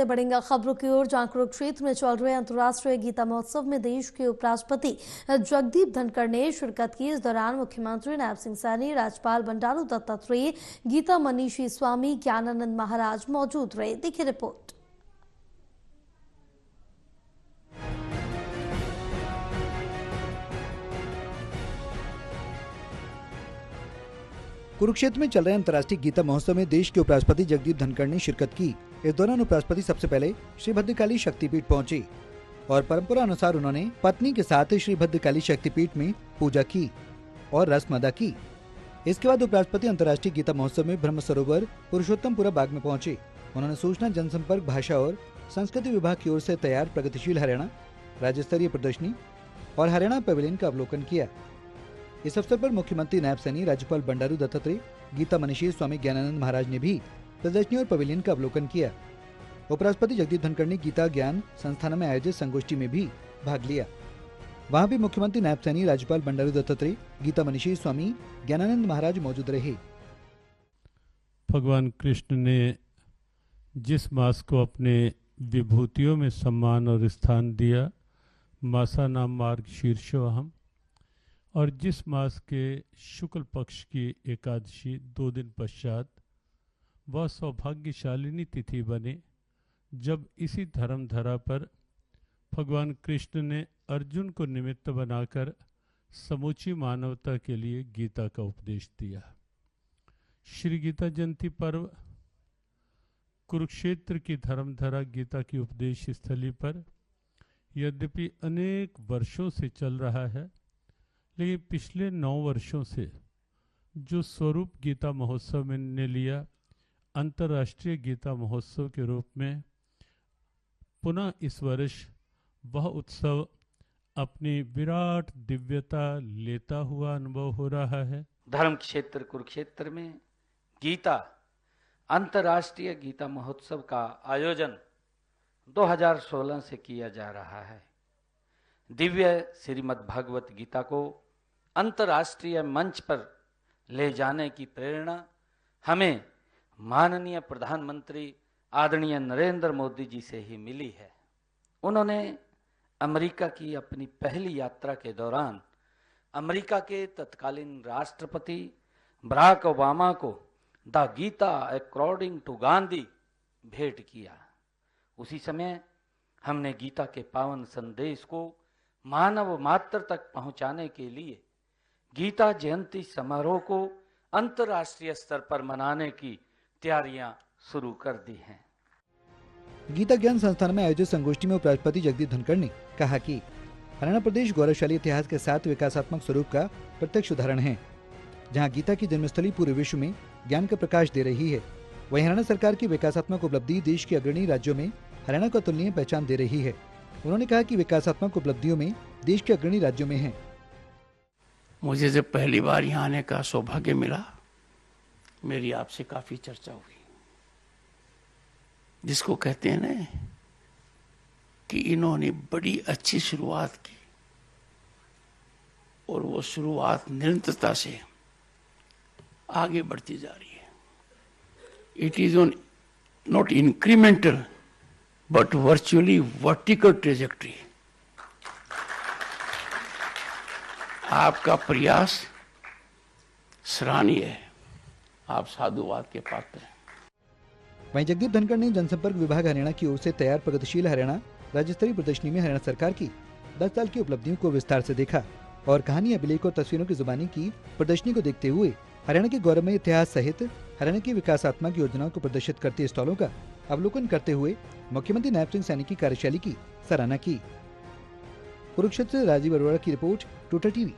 बढ़ेंगे खबरों की ओर, जहां कुरुक्षेत्र में चल रहे अंतर्राष्ट्रीय गीता महोत्सव में देश के उपराष्ट्रपति जगदीप धनखड़ ने शिरकत की। इस दौरान मुख्यमंत्री नायब सिंह सैनी, राज्यपाल बंडारू दत्तात्रेय, गीता मनीषी स्वामी, ज्ञानानंद महाराज मौजूद रहे। देखिए रिपोर्ट। कुरुक्षेत्र में चल रहे अंतर्राष्ट्रीय गीता महोत्सव में देश के उपराष्ट्रपति जगदीप धनखड़ ने शिरकत की। इस दौरान उपराष्ट्रपति सबसे पहले श्री भद्रकाली शक्तिपीठ पहुंचे और परंपरा अनुसार उन्होंने पत्नी के साथ श्री भद्रकाली शक्तिपीठ में पूजा की और रस्म अदा की। इसके बाद उपराष्ट्रपति अंतर्राष्ट्रीय गीता महोत्सव में ब्रह्म सरोवर पुरुषोत्तमपुरा बाग में पहुंचे। उन्होंने सूचना, जनसंपर्क, भाषा और संस्कृति विभाग की ओर से तैयार प्रगतिशील हरियाणा राज्य स्तरीय प्रदर्शनी और हरियाणा पवेलियन का अवलोकन किया। इस अवसर पर मुख्यमंत्री नायब सैनी, राज्यपाल बंडारू दत्तात्रेय, गीता मनीषी स्वामी, ज्ञानानंद महाराज ने भी प्रदर्शनी और पवेलियन का अवलोकन किया। उपराष्ट्रपति जगदीप धनखड़ ने गीता ज्ञान संस्थान में आयोजित संगोष्ठी में भी भाग लिया। वहां भी मुख्यमंत्री नायब सैनी, राज्यपाल बंडारू दत्तात्रेय, गीता मनीषी स्वामी, ज्ञानानंद महाराज मौजूद रहे। भगवान कृष्ण ने जिस मास को अपने विभूतियों में सम्मान और स्थान दिया, मासा नाम मार्ग शीर्षोहम, और जिस मास के शुक्ल पक्ष की एकादशी 2 दिन पश्चात वह सौभाग्यशालिनी तिथि बने, जब इसी धर्मधरा पर भगवान कृष्ण ने अर्जुन को निमित्त बनाकर समूची मानवता के लिए गीता का उपदेश दिया। श्री गीता जयंती पर्व कुरुक्षेत्र की धर्मधरा गीता की उपदेश स्थली पर यद्यपि अनेक वर्षों से चल रहा है, लेकिन पिछले 9 वर्षों से जो स्वरूप गीता महोत्सव में ने लिया, अंतर्राष्ट्रीय गीता महोत्सव के रूप में पुनः इस वर्ष वह उत्सव अपनी विराट दिव्यता लेता हुआ अनुभव हो रहा है। धर्म क्षेत्र कुरुक्षेत्र में गीता अंतर्राष्ट्रीय गीता महोत्सव का आयोजन 2016 से किया जा रहा है। दिव्य श्रीमद् भागवत गीता को अंतर्राष्ट्रीय मंच पर ले जाने की प्रेरणा हमें माननीय प्रधानमंत्री आदरणीय नरेंद्र मोदी जी से ही मिली है। उन्होंने अमेरिका की अपनी पहली यात्रा के दौरान अमेरिका के तत्कालीन राष्ट्रपति बराक ओबामा को the Gita according to Gandhi भेंट किया। उसी समय हमने गीता के पावन संदेश को मानव मात्र तक पहुंचाने के लिए गीता जयंती समारोह को अंतर्राष्ट्रीय स्तर पर मनाने की तैयारियां शुरू कर दी हैं। गीता ज्ञान संस्थान में आयोजित संगोष्ठी में उपराष्ट्रपति जगदीप धनखड़ ने कहा कि हरियाणा प्रदेश गौरवशाली इतिहास के साथ विकासात्मक स्वरूप का प्रत्यक्ष उदाहरण है, जहां गीता की जन्मस्थली पूरे विश्व में ज्ञान का प्रकाश दे रही है। वहीं हरियाणा सरकार की विकासात्मक उपलब्धि देश के अग्रणी राज्यों में हरियाणा को अतुलनीय पहचान दे रही है। उन्होंने कहा कि विकासात्मक उपलब्धियों में देश के अग्रणी राज्यों में है। मुझे जब पहली बार यहाँ आने का सौभाग्य मिला, मेरी आपसे काफी चर्चा हुई, जिसको कहते हैं ना कि इन्होंने बड़ी अच्छी शुरुआत की और वो शुरुआत निरंतरता से आगे बढ़ती जा रही है। It is on not incremental but virtually vertical trajectory. आपका प्रयास सराहनीय है, आप साधुवाद के पात्र हैं। वहीं जगदीप धनखड़ ने जनसंपर्क विभाग हरियाणा की ओर से तैयार प्रगतिशील हरियाणा राज्य स्तरीय प्रदर्शनी में हरियाणा सरकार की 10 साल की उपलब्धियों को विस्तार से देखा और कहानी, अभिलेख और तस्वीरों की जुबानी की प्रदर्शनी को देखते हुए हरियाणा के गौरवमय इतिहास सहित हरियाणा की विकासात्मक योजनाओं को प्रदर्शित करते स्टॉलों का अवलोकन करते हुए मुख्यमंत्री नायब सिंह सैनी की कार्यशैली की सराहना की। कुरुक्षेत्र से राजीव अरोड़ा की रिपोर्ट, टोटल टीवी।